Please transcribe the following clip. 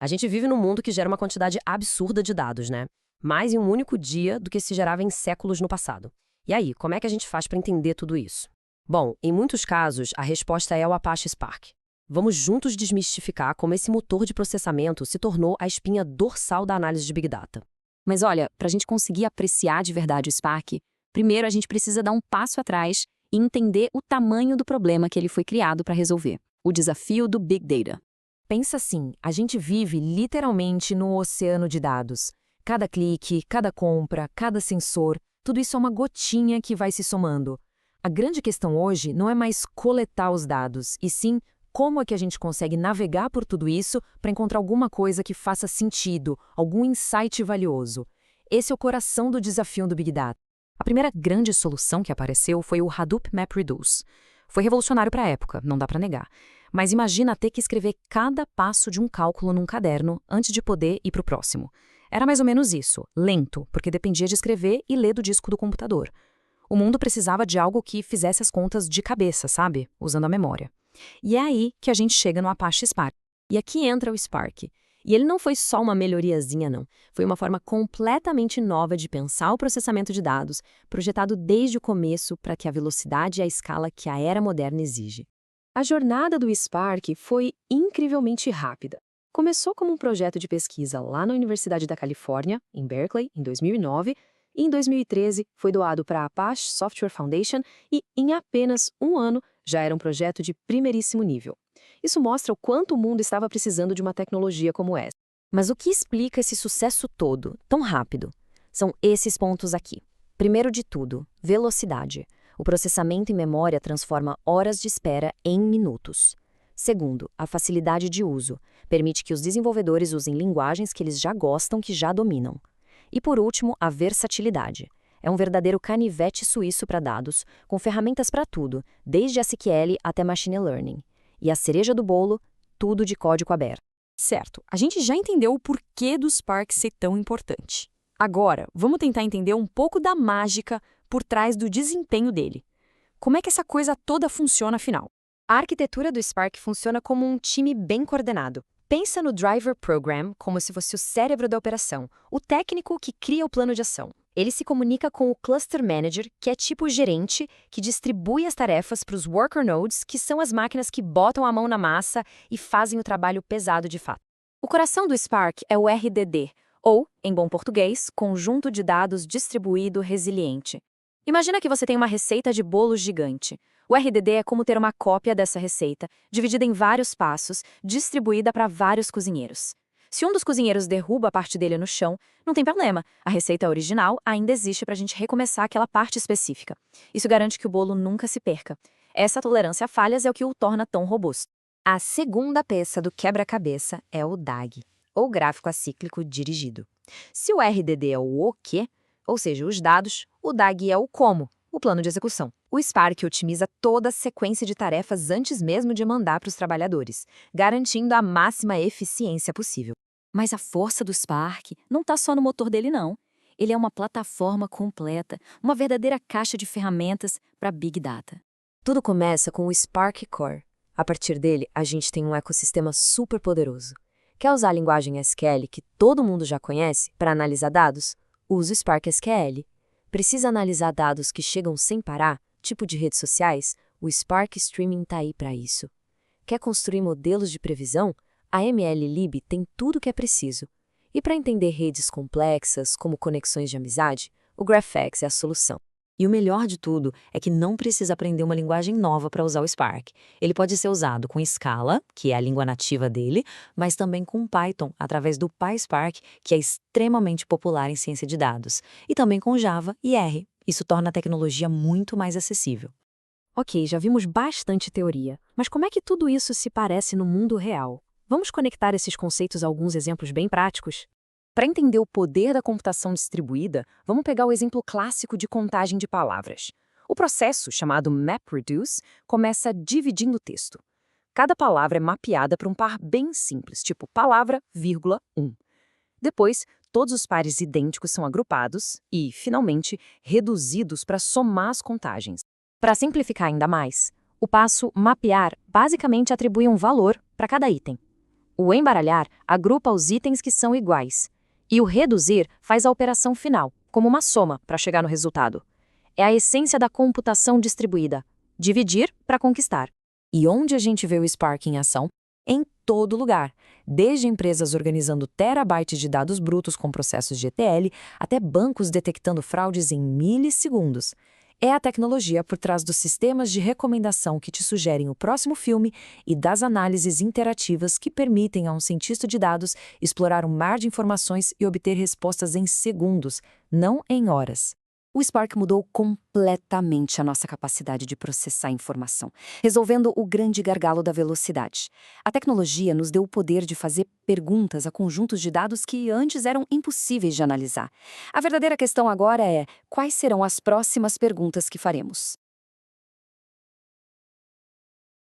A gente vive num mundo que gera uma quantidade absurda de dados, né? Mais em um único dia do que se gerava em séculos no passado. E aí, como é que a gente faz para entender tudo isso? Bom, em muitos casos, a resposta é o Apache Spark. Vamos juntos desmistificar como esse motor de processamento se tornou a espinha dorsal da análise de Big Data. Mas olha, para a gente conseguir apreciar de verdade o Spark, primeiro a gente precisa dar um passo atrás e entender o tamanho do problema que ele foi criado para resolver, o desafio do Big Data. Pensa assim, a gente vive literalmente no oceano de dados. Cada clique, cada compra, cada sensor, tudo isso é uma gotinha que vai se somando. A grande questão hoje não é mais coletar os dados, e sim como é que a gente consegue navegar por tudo isso para encontrar alguma coisa que faça sentido, algum insight valioso. Esse é o coração do desafio do Big Data. A primeira grande solução que apareceu foi o Hadoop MapReduce. Foi revolucionário para a época, não dá para negar. Mas imagina ter que escrever cada passo de um cálculo num caderno antes de poder ir para o próximo. Era mais ou menos isso, lento, porque dependia de escrever e ler do disco do computador. O mundo precisava de algo que fizesse as contas de cabeça, sabe? Usando a memória. E é aí que a gente chega no Apache Spark. E aqui entra o Spark. E ele não foi só uma melhoriazinha, não. Foi uma forma completamente nova de pensar o processamento de dados, projetado desde o começo para que a velocidade e a escala que a era moderna exige. A jornada do Spark foi incrivelmente rápida. Começou como um projeto de pesquisa lá na Universidade da Califórnia, em Berkeley, em 2009, e em 2013 foi doado para a Apache Software Foundation e, em apenas um ano, já era um projeto de primeiríssimo nível. Isso mostra o quanto o mundo estava precisando de uma tecnologia como essa. Mas o que explica esse sucesso todo, tão rápido? São esses pontos aqui. Primeiro de tudo, velocidade. O processamento em memória transforma horas de espera em minutos. Segundo, a facilidade de uso. Permite que os desenvolvedores usem linguagens que eles já gostam, que já dominam. E por último, a versatilidade. É um verdadeiro canivete suíço para dados, com ferramentas para tudo, desde SQL até Machine Learning. E a cereja do bolo, tudo de código aberto. Certo, a gente já entendeu o porquê do Spark ser tão importante. Agora, vamos tentar entender um pouco da mágica por trás do desempenho dele. Como é que essa coisa toda funciona afinal? A arquitetura do Spark funciona como um time bem coordenado. Pensa no Driver Program como se fosse o cérebro da operação, o técnico que cria o plano de ação. Ele se comunica com o Cluster Manager, que é tipo o gerente, que distribui as tarefas para os Worker Nodes, que são as máquinas que botam a mão na massa e fazem o trabalho pesado de fato. O coração do Spark é o RDD, ou, em bom português, Conjunto de Dados Distribuído Resiliente. Imagina que você tem uma receita de bolo gigante. O RDD é como ter uma cópia dessa receita, dividida em vários passos, distribuída para vários cozinheiros. Se um dos cozinheiros derruba a parte dele no chão, não tem problema. A receita original ainda existe para a gente recomeçar aquela parte específica. Isso garante que o bolo nunca se perca. Essa tolerância a falhas é o que o torna tão robusto. A segunda peça do quebra-cabeça é o DAG, ou gráfico acíclico dirigido. Se o RDD é o quê, ou seja, os dados, o DAG é o como, o plano de execução. O Spark otimiza toda a sequência de tarefas antes mesmo de mandar para os trabalhadores, garantindo a máxima eficiência possível. Mas a força do Spark não está só no motor dele, não. Ele é uma plataforma completa, uma verdadeira caixa de ferramentas para Big Data. Tudo começa com o Spark Core. A partir dele, a gente tem um ecossistema super poderoso. Quer usar a linguagem SQL que todo mundo já conhece para analisar dados? Use o Spark SQL. Precisa analisar dados que chegam sem parar, tipo de redes sociais? O Spark Streaming está aí para isso. Quer construir modelos de previsão? A MLlib tem tudo o que é preciso. E para entender redes complexas, como conexões de amizade, o GraphX é a solução. E o melhor de tudo é que não precisa aprender uma linguagem nova para usar o Spark. Ele pode ser usado com Scala, que é a língua nativa dele, mas também com Python, através do PySpark, que é extremamente popular em ciência de dados, e também com Java e R. Isso torna a tecnologia muito mais acessível. Ok, já vimos bastante teoria, mas como é que tudo isso se parece no mundo real? Vamos conectar esses conceitos a alguns exemplos bem práticos? Para entender o poder da computação distribuída, vamos pegar o exemplo clássico de contagem de palavras. O processo, chamado MapReduce, começa dividindo o texto. Cada palavra é mapeada para um par bem simples, tipo palavra, vírgula, 1. Depois, todos os pares idênticos são agrupados e, finalmente, reduzidos para somar as contagens. Para simplificar ainda mais, o passo mapear basicamente atribui um valor para cada item. O embaralhar agrupa os itens que são iguais. E o reduzir faz a operação final, como uma soma, para chegar no resultado. É a essência da computação distribuída. Dividir para conquistar. E onde a gente vê o Spark em ação? Em todo lugar. Desde empresas organizando terabytes de dados brutos com processos de ETL, até bancos detectando fraudes em milissegundos. É a tecnologia por trás dos sistemas de recomendação que te sugerem o próximo filme e das análises interativas que permitem a um cientista de dados explorar um mar de informações e obter respostas em segundos, não em horas. O Spark mudou completamente a nossa capacidade de processar informação, resolvendo o grande gargalo da velocidade. A tecnologia nos deu o poder de fazer perguntas a conjuntos de dados que antes eram impossíveis de analisar. A verdadeira questão agora é: quais serão as próximas perguntas que faremos?